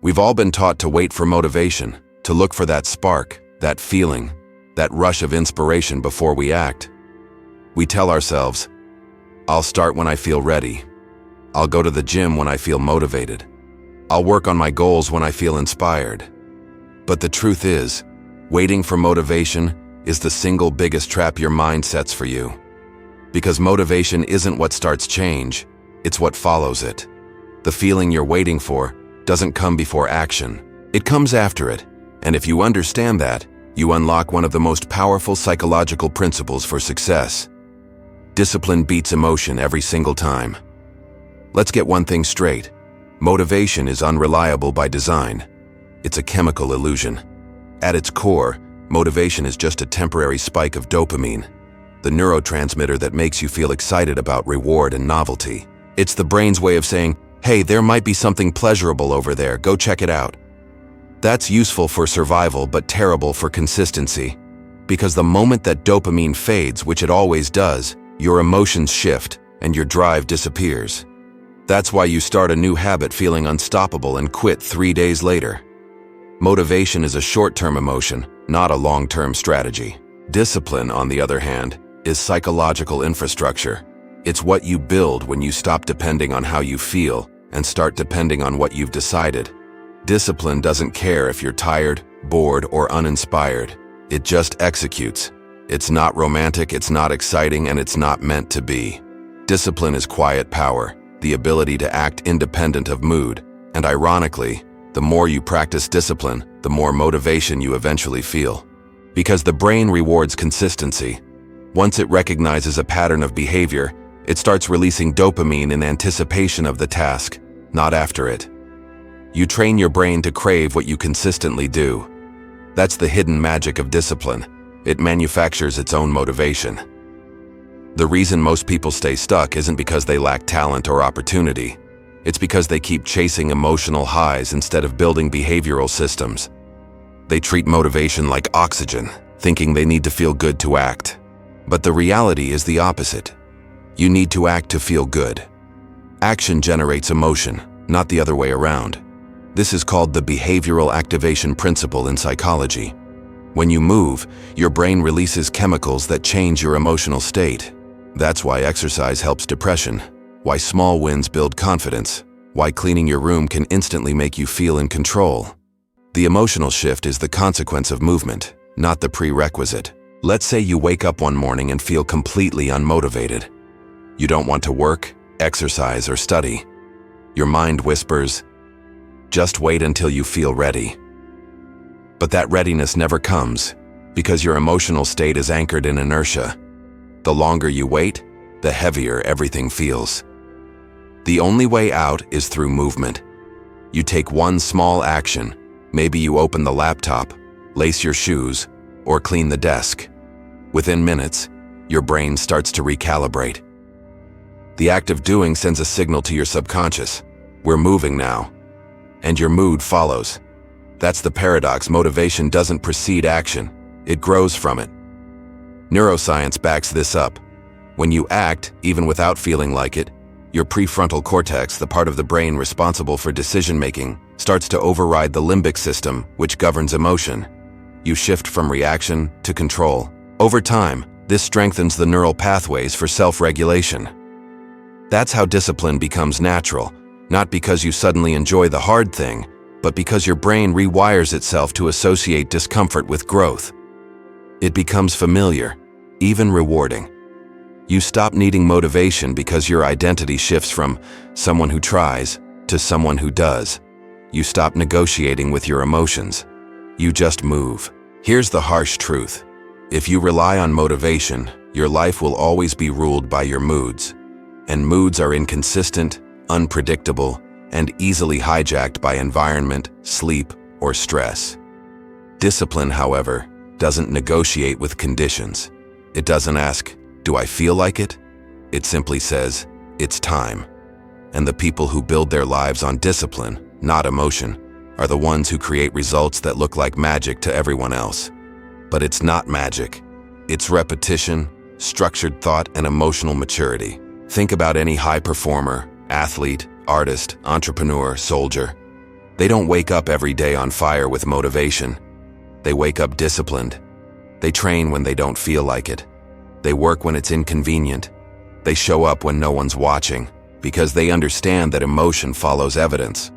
We've all been taught to wait for motivation, to look for that spark, that feeling, that rush of inspiration before we act. We tell ourselves, I'll start when I feel ready. I'll go to the gym when I feel motivated. I'll work on my goals when I feel inspired. But the truth is, waiting for motivation is the single biggest trap your mind sets for you. Because motivation isn't what starts change, it's what follows it. The feeling you're waiting for doesn't come before action. It comes after it. And if you understand that, you unlock one of the most powerful psychological principles for success. Discipline beats emotion every single time. Let's get one thing straight. Motivation is unreliable by design. It's a chemical illusion. At its core, motivation is just a temporary spike of dopamine, the neurotransmitter that makes you feel excited about reward and novelty. It's the brain's way of saying, hey, there might be something pleasurable over there, go check it out. That's useful for survival but terrible for consistency. Because the moment that dopamine fades, which it always does, your emotions shift and your drive disappears. That's why you start a new habit feeling unstoppable and quit 3 days later. Motivation is a short-term emotion, not a long-term strategy. Discipline, on the other hand, is psychological infrastructure. It's what you build when you stop depending on how you feel and start depending on what you've decided. Discipline doesn't care if you're tired, bored, or uninspired. It just executes. It's not romantic, it's not exciting, and it's not meant to be. Discipline is quiet power, the ability to act independent of mood. And ironically, the more you practice discipline, the more motivation you eventually feel. Because the brain rewards consistency. Once it recognizes a pattern of behavior, it starts releasing dopamine in anticipation of the task, not after it. You train your brain to crave what you consistently do. That's the hidden magic of discipline. It manufactures its own motivation. The reason most people stay stuck isn't because they lack talent or opportunity. It's because they keep chasing emotional highs instead of building behavioral systems. They treat motivation like oxygen, thinking they need to feel good to act. But the reality is the opposite. You need to act to feel good. Action generates emotion, not the other way around. This is called the behavioral activation principle in psychology. When you move, your brain releases chemicals that change your emotional state. That's why exercise helps depression, why small wins build confidence, why cleaning your room can instantly make you feel in control. The emotional shift is the consequence of movement, not the prerequisite. Let's say you wake up one morning and feel completely unmotivated. You don't want to work, exercise, or study. Your mind whispers, just wait until you feel ready. But that readiness never comes, because your emotional state is anchored in inertia. The longer you wait, the heavier everything feels. The only way out is through movement. You take one small action. Maybe you open the laptop, lace your shoes, or clean the desk. Within minutes, your brain starts to recalibrate. The act of doing sends a signal to your subconscious. We're moving now. And your mood follows. That's the paradox. Motivation doesn't precede action. It grows from it. Neuroscience backs this up. When you act, even without feeling like it, your prefrontal cortex, the part of the brain responsible for decision-making, starts to override the limbic system, which governs emotion. You shift from reaction to control. Over time, this strengthens the neural pathways for self-regulation. That's how discipline becomes natural, not because you suddenly enjoy the hard thing, but because your brain rewires itself to associate discomfort with growth. It becomes familiar, even rewarding. You stop needing motivation because your identity shifts from someone who tries to someone who does. You stop negotiating with your emotions. You just move. Here's the harsh truth. If you rely on motivation, your life will always be ruled by your moods. And moods are inconsistent, unpredictable, and easily hijacked by environment, sleep, or stress. Discipline, however, doesn't negotiate with conditions. It doesn't ask, do I feel like it? It simply says, it's time. And the people who build their lives on discipline, not emotion, are the ones who create results that look like magic to everyone else. But it's not magic. It's repetition, structured thought, and emotional maturity. Think about any high performer, athlete, artist, entrepreneur, soldier. They don't wake up every day on fire with motivation. They wake up disciplined. They train when they don't feel like it. They work when it's inconvenient. They show up when no one's watching, because they understand that emotion follows evidence.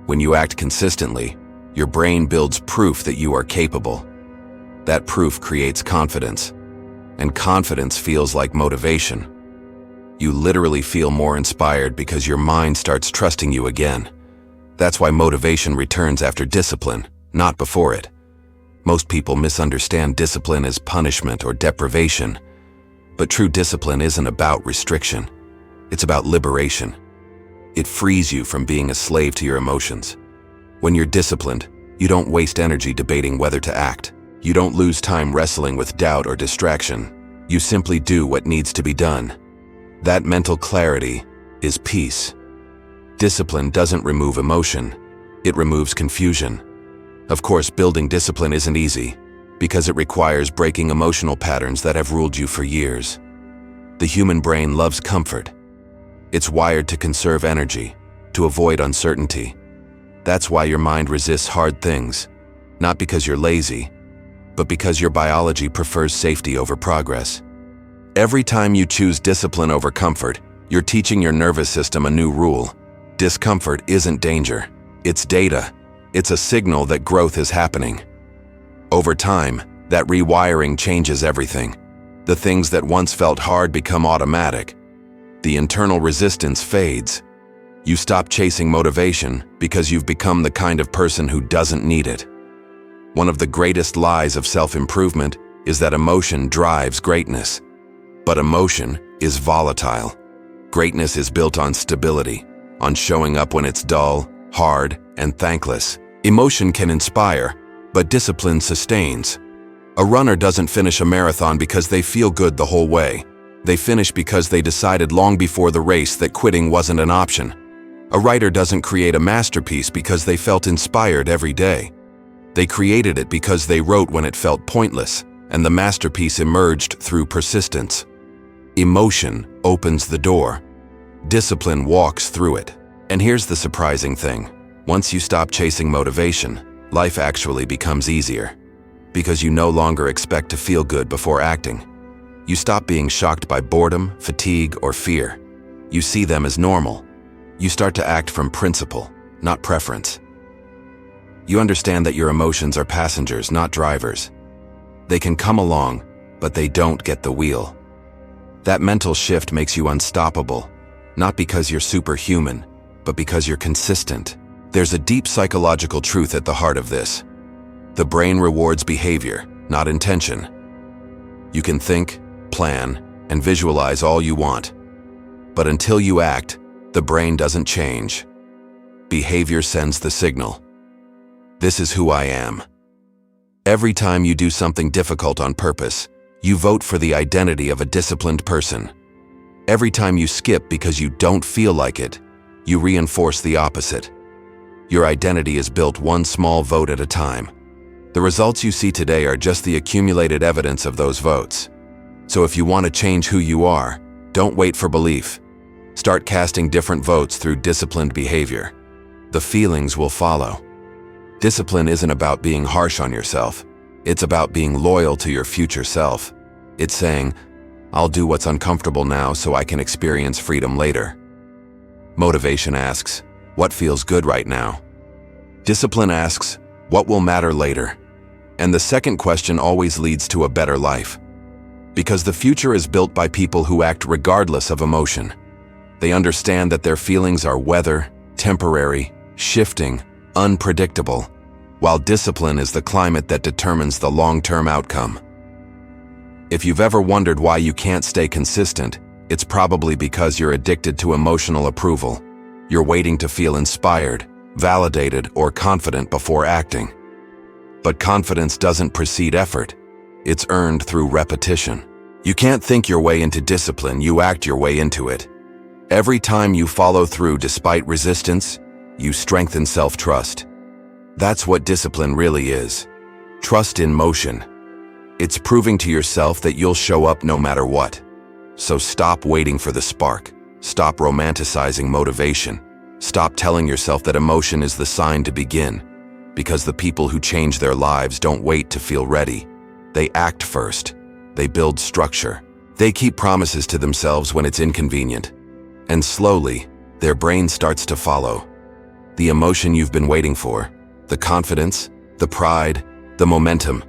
When you act consistently, your brain builds proof that you are capable. That proof creates confidence, and confidence feels like motivation. You literally feel more inspired because your mind starts trusting you again. That's why motivation returns after discipline, not before it. Most people misunderstand discipline as punishment or deprivation, but true discipline isn't about restriction. It's about liberation. It frees you from being a slave to your emotions. When you're disciplined, you don't waste energy debating whether to act. You don't lose time wrestling with doubt or distraction. You simply do what needs to be done. That mental clarity is peace. Discipline doesn't remove emotion. It removes confusion. Of course, building discipline isn't easy, because it requires breaking emotional patterns that have ruled you for years. The human brain loves comfort. It's wired to conserve energy, to avoid uncertainty. That's why your mind resists hard things, not because you're lazy, but because your biology prefers safety over progress. Every time you choose discipline over comfort, you're teaching your nervous system a new rule. Discomfort isn't danger. It's data. It's a signal that growth is happening. Over time, that rewiring changes everything. The things that once felt hard become automatic. The internal resistance fades. You stop chasing motivation because you've become the kind of person who doesn't need it. One of the greatest lies of self-improvement is that emotion drives greatness. But emotion is volatile. Greatness is built on stability, on showing up when it's dull, hard, and thankless. Emotion can inspire, but discipline sustains. A runner doesn't finish a marathon because they feel good the whole way. They finish because they decided long before the race that quitting wasn't an option. A writer doesn't create a masterpiece because they felt inspired every day. They created it because they wrote when it felt pointless, and the masterpiece emerged through persistence. Emotion opens the door. Discipline walks through it. And here's the surprising thing. Once you stop chasing motivation, life actually becomes easier. Because you no longer expect to feel good before acting. You stop being shocked by boredom, fatigue, or fear. You see them as normal. You start to act from principle, not preference. You understand that your emotions are passengers, not drivers. They can come along, but they don't get the wheel. That mental shift makes you unstoppable, not because you're superhuman, but because you're consistent. There's a deep psychological truth at the heart of this. The brain rewards behavior, not intention. You can think, plan, and visualize all you want. But until you act, the brain doesn't change. Behavior sends the signal. This is who I am. Every time you do something difficult on purpose, you vote for the identity of a disciplined person. Every time you skip because you don't feel like it, you reinforce the opposite. Your identity is built one small vote at a time. The results you see today are just the accumulated evidence of those votes. So if you want to change who you are, don't wait for belief. Start casting different votes through disciplined behavior. The feelings will follow. Discipline isn't about being harsh on yourself. It's about being loyal to your future self. It's saying, I'll do what's uncomfortable now so I can experience freedom later. Motivation asks, what feels good right now? Discipline asks, what will matter later? And the second question always leads to a better life. Because the future is built by people who act regardless of emotion. They understand that their feelings are weather, temporary, shifting, unpredictable, while discipline is the climate that determines the long-term outcome. If you've ever wondered why you can't stay consistent, it's probably because you're addicted to emotional approval. You're waiting to feel inspired, validated, or confident before acting. But confidence doesn't precede effort. It's earned through repetition. You can't think your way into discipline, you act your way into it. Every time you follow through despite resistance, you strengthen self-trust. That's what discipline really is. Trust in motion. It's proving to yourself that you'll show up no matter what. So stop waiting for the spark. Stop romanticizing motivation. Stop telling yourself that emotion is the sign to begin, because the people who change their lives don't wait to feel ready. They act first. They build structure. They keep promises to themselves when it's inconvenient. And slowly, their brain starts to follow. The emotion you've been waiting for, the confidence, the pride, the momentum,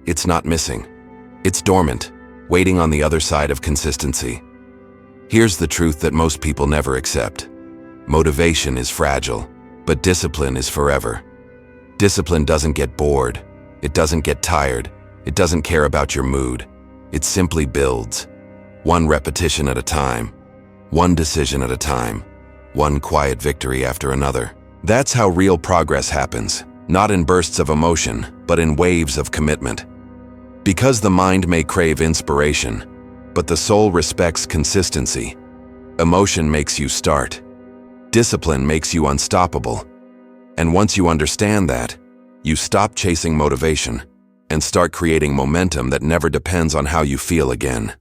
it's not missing. It's dormant, waiting on the other side of consistency. Here's the truth that most people never accept. Motivation is fragile, but discipline is forever. Discipline doesn't get bored. It doesn't get tired. It doesn't care about your mood. It simply builds. One repetition at a time. One decision at a time. One quiet victory after another. That's how real progress happens, not in bursts of emotion, but in waves of commitment. Because the mind may crave inspiration, but the soul respects consistency. Emotion makes you start. Discipline makes you unstoppable. And once you understand that, you stop chasing motivation and start creating momentum that never depends on how you feel again.